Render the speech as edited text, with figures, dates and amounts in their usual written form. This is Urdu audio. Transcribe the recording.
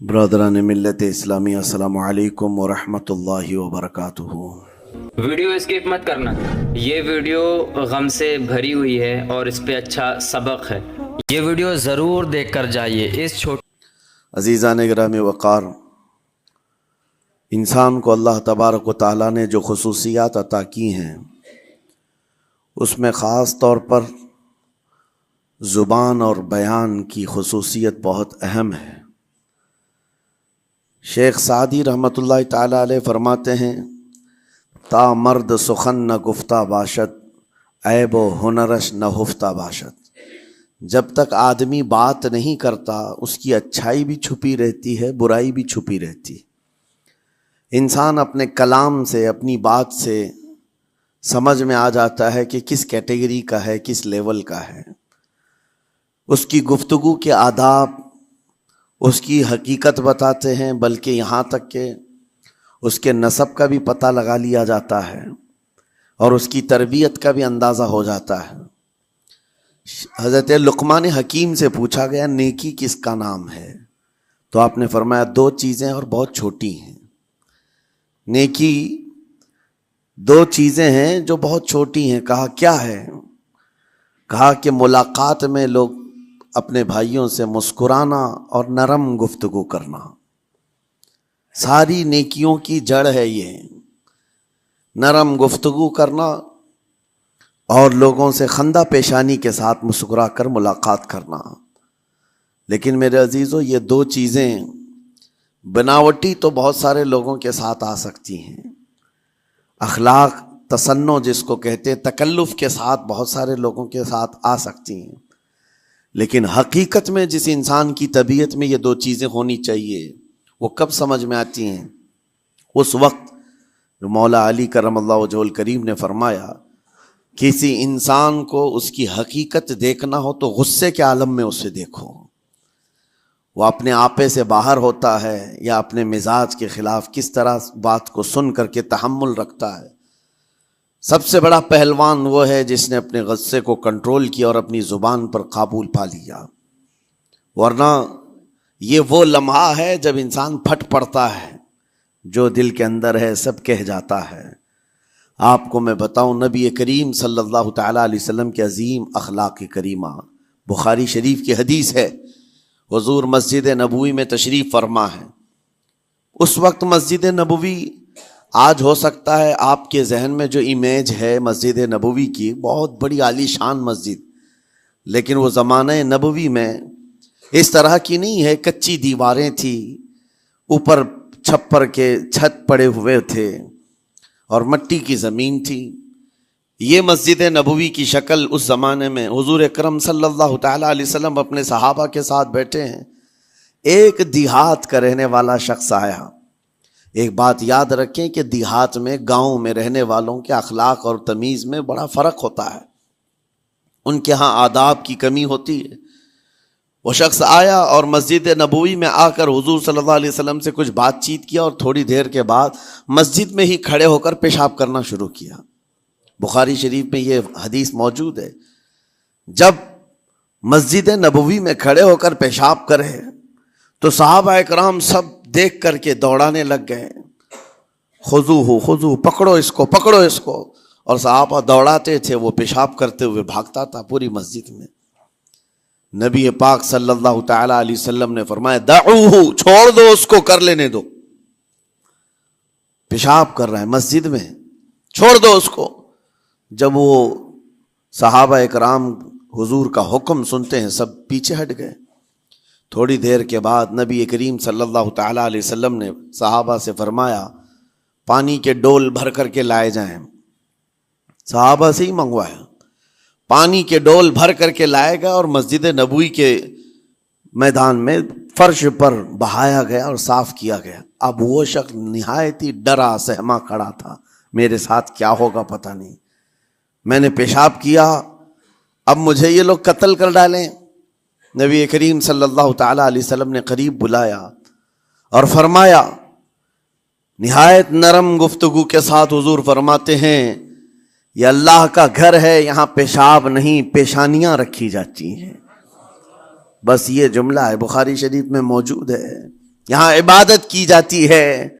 برادران ملت اسلامی السلام علیکم ورحمۃ اللہ وبرکاتہ۔ ویڈیو اسکپ مت کرنا، یہ ویڈیو غم سے بھری ہوئی ہے اور اس پہ اچھا سبق ہے، یہ ویڈیو ضرور دیکھ کر جائیے۔ اس عزیزان گرامی وقار، انسان کو اللہ تبارک و تعالیٰ نے جو خصوصیات عطا کی ہیں اس میں خاص طور پر زبان اور بیان کی خصوصیت بہت اہم ہے۔ شیخ سعدی رحمۃ اللہ تعالیٰ علیہ فرماتے ہیں، تا مرد سخن نہ گفتہ باشد، عیب و ہنرش نہ ہفتہ باشد۔ جب تک آدمی بات نہیں کرتا اس کی اچھائی بھی چھپی رہتی ہے، برائی بھی چھپی رہتی ہے۔ انسان اپنے کلام سے، اپنی بات سے سمجھ میں آ جاتا ہے کہ کس کیٹیگری کا ہے، کس لیول کا ہے۔ اس کی گفتگو کے آداب اس کی حقیقت بتاتے ہیں، بلکہ یہاں تک کہ اس کے نسب کا بھی پتہ لگا لیا جاتا ہے اور اس کی تربیت کا بھی اندازہ ہو جاتا ہے۔ حضرت لقمان حکیم سے پوچھا گیا نیکی کس کا نام ہے، تو آپ نے فرمایا دو چیزیں اور بہت چھوٹی ہیں۔ نیکی دو چیزیں ہیں جو بہت چھوٹی ہیں۔ کہا کیا ہے؟ کہا کہ ملاقات میں لوگ اپنے بھائیوں سے مسکرانا اور نرم گفتگو کرنا۔ ساری نیکیوں کی جڑ ہے یہ، نرم گفتگو کرنا اور لوگوں سے خندہ پیشانی کے ساتھ مسکرا کر ملاقات کرنا۔ لیکن میرے عزیزو، یہ دو چیزیں بناوٹی تو بہت سارے لوگوں کے ساتھ آ سکتی ہیں، اخلاق تصنع جس کو کہتے ہیں، تکلف کے ساتھ بہت سارے لوگوں کے ساتھ آ سکتی ہیں، لیکن حقیقت میں جس انسان کی طبیعت میں یہ دو چیزیں ہونی چاہیے وہ کب سمجھ میں آتی ہیں؟ اس وقت جو مولا علی کرم اللہ وجہہ الکریم نے فرمایا کسی انسان کو اس کی حقیقت دیکھنا ہو تو غصے کے عالم میں اسے دیکھو۔ وہ اپنے آپے سے باہر ہوتا ہے یا اپنے مزاج کے خلاف کس طرح بات کو سن کر کے تحمل رکھتا ہے۔ سب سے بڑا پہلوان وہ ہے جس نے اپنے غصے کو کنٹرول کیا اور اپنی زبان پر قابو پا لیا، ورنہ یہ وہ لمحہ ہے جب انسان پھٹ پڑتا ہے، جو دل کے اندر ہے سب کہہ جاتا ہے۔ آپ کو میں بتاؤں، نبی کریم صلی اللہ تعالیٰ علیہ وسلم کے عظیم اخلاق کریمہ، بخاری شریف کی حدیث ہے، حضور مسجد نبوی میں تشریف فرما ہے۔ اس وقت مسجد نبوی، آج ہو سکتا ہے آپ کے ذہن میں جو امیج ہے مسجد نبوی کی، بہت بڑی عالی شان مسجد، لیکن وہ زمانہ نبوی میں اس طرح کی نہیں ہے۔ کچی دیواریں تھی، اوپر چھپر کے چھت پڑے ہوئے تھے اور مٹی کی زمین تھی۔ یہ مسجد نبوی کی شکل اس زمانے میں حضور اکرم صلی اللہ تعالیٰ علیہ وسلم اپنے صحابہ کے ساتھ بیٹھے ہیں، ایک دیہات کا رہنے والا شخص آیا۔ ایک بات یاد رکھیں کہ دیہات میں، گاؤں میں رہنے والوں کے اخلاق اور تمیز میں بڑا فرق ہوتا ہے، ان کے ہاں آداب کی کمی ہوتی ہے۔ وہ شخص آیا اور مسجد نبوی میں آ کر حضور صلی اللہ علیہ وسلم سے کچھ بات چیت کیا اور تھوڑی دیر کے بعد مسجد میں ہی کھڑے ہو کر پیشاب کرنا شروع کیا۔ بخاری شریف میں یہ حدیث موجود ہے۔ جب مسجد نبوی میں کھڑے ہو کر پیشاب کرے تو صحابہ اکرام سب دیکھ کر کے دوڑانے لگ گئے، خذوہ خذوہ، پکڑو اس کو، پکڑو اس کو، اور صحابہ دوڑاتے تھے، وہ پیشاب کرتے ہوئے بھاگتا تھا پوری مسجد میں۔ نبی پاک صلی اللہ تعالی علیہ وسلم نے فرمایا دعوہ، چھوڑ دو اس کو، کر لینے دو، پیشاب کر رہا ہے مسجد میں، چھوڑ دو اس کو۔ جب وہ صحابہ اکرام حضور کا حکم سنتے ہیں سب پیچھے ہٹ گئے۔ تھوڑی دیر کے بعد نبی کریم صلی اللہ تعالیٰ علیہ وسلم نے صحابہ سے فرمایا پانی کے ڈول بھر کر کے لائے جائیں۔ صحابہ سے ہی منگوایا، پانی کے ڈول بھر کر کے لائے گئے اور مسجد نبوی کے میدان میں فرش پر بہایا گیا اور صاف کیا گیا۔ اب وہ شخص نہایت ہی ڈرا سہما کھڑا تھا، میرے ساتھ کیا ہوگا پتہ نہیں، میں نے پیشاب کیا، اب مجھے یہ لوگ قتل کر ڈالیں۔ نبی کریم صلی اللہ تعالیٰ علیہ وسلم نے قریب بلایا اور فرمایا، نہایت نرم گفتگو کے ساتھ حضور فرماتے ہیں یہ اللہ کا گھر ہے، یہاں پیشاب نہیں پیشانیاں رکھی جاتی ہیں۔ بس یہ جملہ ہے، بخاری شریف میں موجود ہے۔ یہاں عبادت کی جاتی ہے.